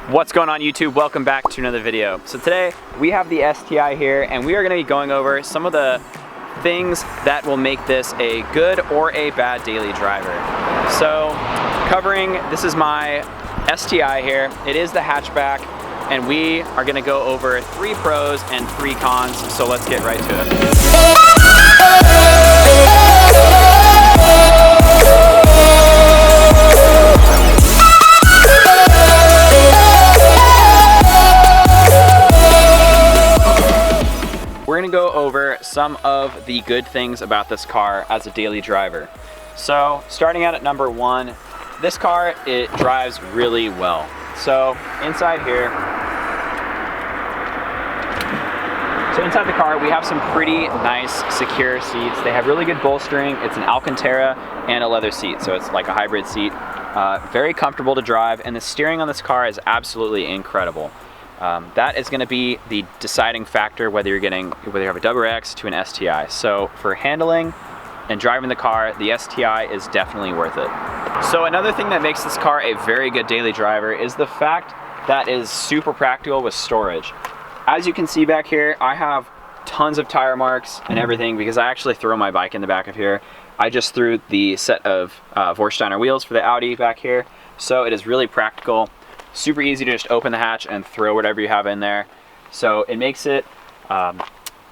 What's going on YouTube? Welcome back to another video. So today we have the STI here and we are going to be going over some of the things that will make this a good or a bad daily driver. So this is my STI here. It is the hatchback and we are going to go over 3 pros and 3 cons. So let's get right to it. We're gonna go over some of the good things about this car as a daily driver. So starting out at number 1, this car, it drives really well. So inside the car, we have some pretty nice secure seats. They have really good bolstering. It's an Alcantara and a leather seat, so it's like a hybrid seat. Very comfortable to drive, and the steering on this car is absolutely incredible. That is going to be the deciding factor whether you have a WRX to an STI. So for handling and driving the car, the STI is definitely worth it. So another thing that makes this car a very good daily driver is the fact that it is super practical with storage. As you can see back here, I have tons of tire marks and everything because I actually throw my bike in the back of here. I just threw the set of Vorsteiner wheels for the Audi back here, so it is really practical. Super easy to just open the hatch and throw whatever you have in there. So it makes it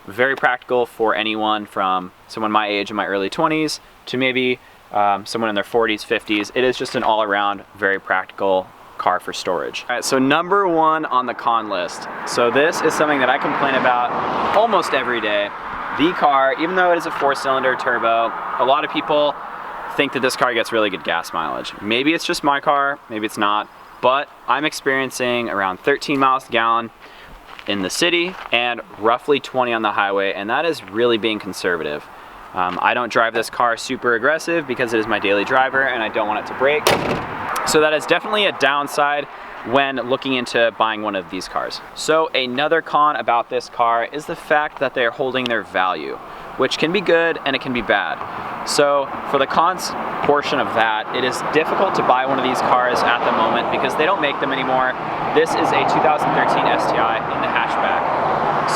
very practical for anyone from someone my age in my early 20s to maybe someone in their 40s, 50s. It is just an all-around very practical car for storage. All right, so number 1 on the con list. So this is something that I complain about almost every day. The car, even though it is a 4-cylinder turbo, a lot of people think that this car gets really good gas mileage. Maybe it's just my car, maybe it's not. But I'm experiencing around 13 miles a gallon in the city and roughly 20 on the highway, and that is really being conservative. I don't drive this car super aggressive because it is my daily driver and I don't want it to break. So that is definitely a downside when looking into buying one of these cars. So another con about this car is the fact that they're holding their value, which can be good and it can be bad. So for the cons portion of that, it is difficult to buy one of these cars at the moment because they don't make them anymore. This is a 2013 STI in the hatchback.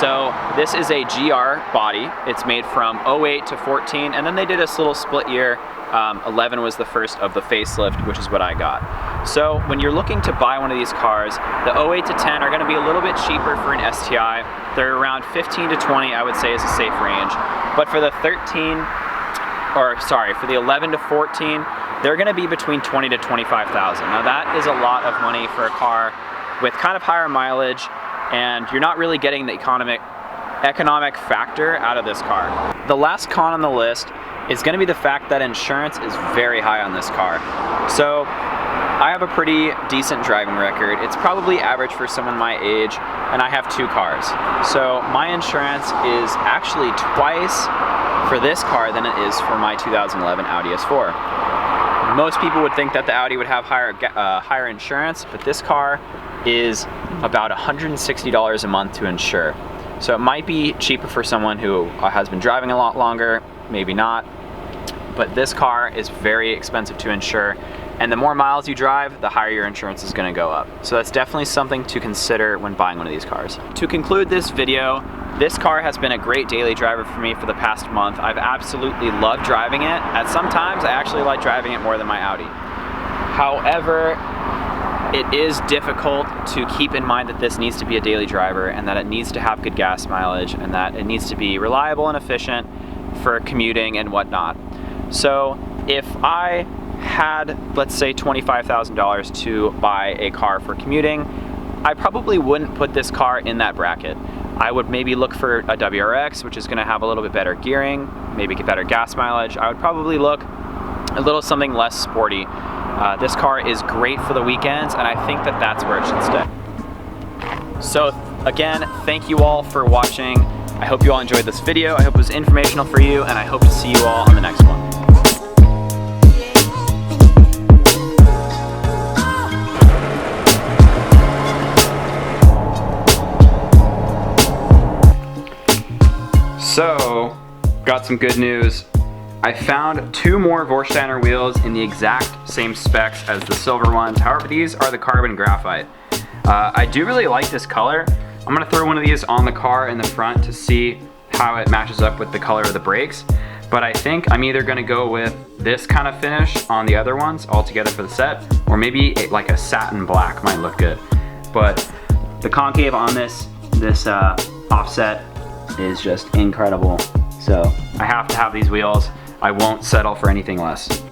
So this is a GR body. It's made from 08 to 14, and then they did this little split year. 11 was the first of the facelift, which is what I got. So when you're looking to buy one of these cars, the 08 to 10 are going to be a little bit cheaper for an STI. They're around 15 to 20, I would say, is a safe range. But for the for the 11 to 14, they're going to be between 20 to 25,000. Now that is a lot of money for a car with kind of higher mileage, and you're not really getting the economic factor out of this car. The last con on the list is going to be the fact that insurance is very high on this car. So I have a pretty decent driving record. It's probably average for someone my age, and I have 2 cars. So my insurance is actually twice for this car than it is for my 2011 Audi S4. Most people would think that the Audi would have higher insurance, but this car is about $160 a month to insure. So it might be cheaper for someone who has been driving a lot longer, maybe not, but this car is very expensive to insure, and the more miles you drive, the higher your insurance is going to go up. So that's definitely something to consider when buying one of these cars. To conclude this video, this car has been a great daily driver for me for the past month. I've absolutely loved driving it. At some times, I actually like driving it more than my Audi. However, it is difficult to keep in mind that this needs to be a daily driver and that it needs to have good gas mileage and that it needs to be reliable and efficient for commuting and whatnot. So if I had, let's say, $25,000 to buy a car for commuting, I probably wouldn't put this car in that bracket. I would maybe look for a WRX, which is going to have a little bit better gearing, maybe get better gas mileage. I would probably look a little something less sporty. This car is great for the weekends, and I think that that's where it should stay. So again, thank you all for watching. I hope you all enjoyed this video. I hope it was informational for you, and I hope to see you all on the next one. So, got some good news. I found 2 more Vorsteiner wheels in the exact same specs as the silver ones. However, these are the carbon graphite. I do really like this color. I'm gonna throw one of these on the car in the front to see how it matches up with the color of the brakes. But I think I'm either gonna go with this kind of finish on the other ones all together for the set, or maybe like a satin black might look good. But the concave on this offset is just incredible. So I have to have these wheels. I won't settle for anything less.